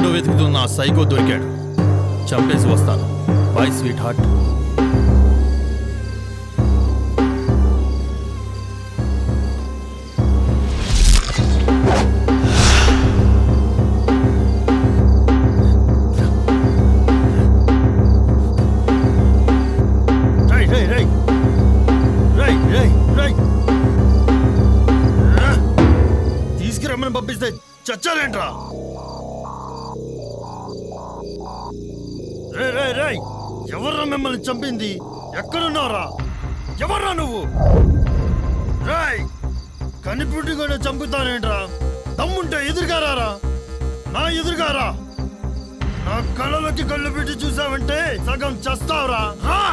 ఎక్కడెక్కడో వెతుకుతున్న ఆ సైకో దొరికాడు. చంపేసి వస్తాను. Bye sweetheart. తీసుకురమ్మని పంపిస్తే చచ్చాలేంట్రా? రే ఎవర్రా మిమ్మల్ని చంపింది? ఎక్కడున్నారా? ఎవర్రా నువ్వు? రేయ్ కనిపుట్టి కూడా చంపుతానేంట్రా? దమ్ముంటే ఎదురుగారా, నా ఎదురుగారా. నా కళ్ళలోకి కళ్ళు పెట్టి చూసావంటే సగం చస్తావురా. రా.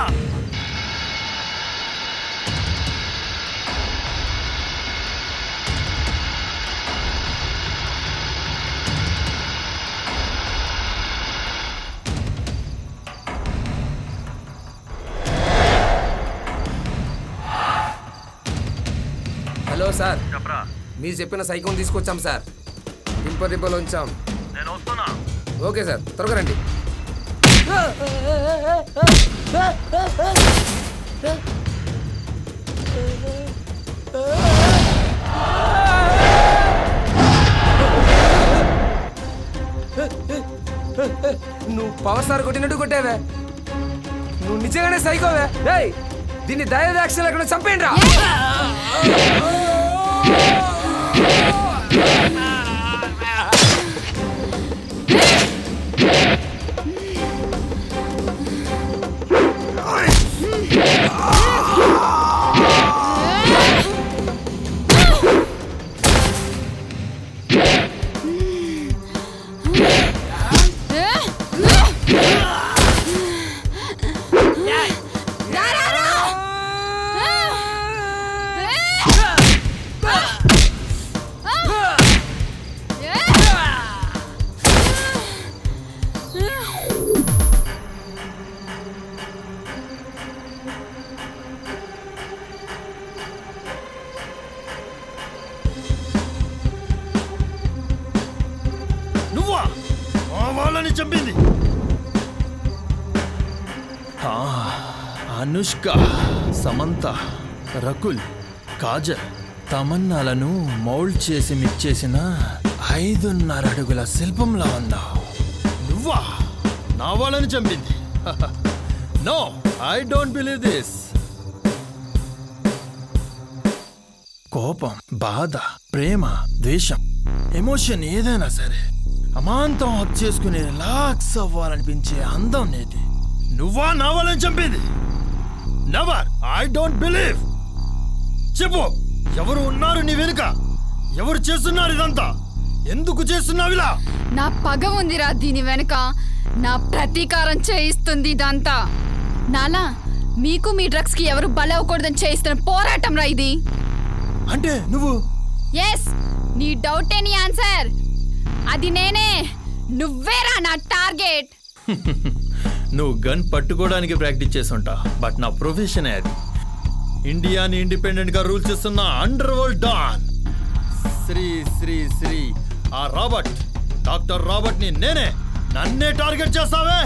హలో సార్, మీరు చెప్పిన సైకోని తీసుకొచ్చాం సార్. దింపలో ఉంచాం. నేను వస్తున్నా. ఓకే సార్, త్వరగా రండి. నువ్వు పవర్ స్టార్ కొట్టినట్టు కొట్టావే. నువ్వు నిజంగానే సైకోవే. రేయ్ దీన్ని దయదాక్ష లేకుండా చంపేయండి రా. వాళ్ళని చంపింది అనుష్క, సమంత, రకుల్, కాజల్, తమన్నాలను మౌల్డ్ చేసి మిక్స్ చేసిన 5.5 అడుగుల శిల్పంలా ఉన్నావు. నువ్వా నా వాళ్ళని చంపింది? No, I don't believe this. కోపం, బాధ, ప్రేమ, ద్వేషం, ఎమోషన్ ఏదైనా సరే అమాంతం హక్ చేసుకుని రిలాక్స్ అవ్వాలనిపించే అందం నేది. నువ్వా నా వాళ్ళని చంపింది? Never, I don't believe. చెప్పు, ఎవరు ఉన్నారు నీ వెనుక? ఎవరు చేస్తున్నారు ఇదంతా? ఎందుకు చేస్తున్నావు ఇలా? నా పగ ఉందిరా దీని వెనుక. నా ప్రతీకారం చేయిస్తుంది ఇదంతా. నాలా మీకు మీ డ్రగ్స్ కి ఎవరు బలవకూడదని చేయిస్తున్న పోరాటం రా ఇది. అంటే నువ్వు? ఎస్, నీ డౌటే నీ ఆన్సర్. అది నేనే. నువ్వేరా నా టార్గెట్. నువ్వు గన్ పట్టుకోవడానికి ప్రాక్టీస్ చేస్తుంటా, బట్ నా ప్రొఫెషనే అది. ఇండియాని ఇండిపెండెంట్ గా రూల్ చేస్తున్న underworld don Shri Shri Shri ఆ రాబర్ట్, డాక్టర్ రాబర్ట్ ని నేనే. నన్నే టార్గెట్ చేస్తావే?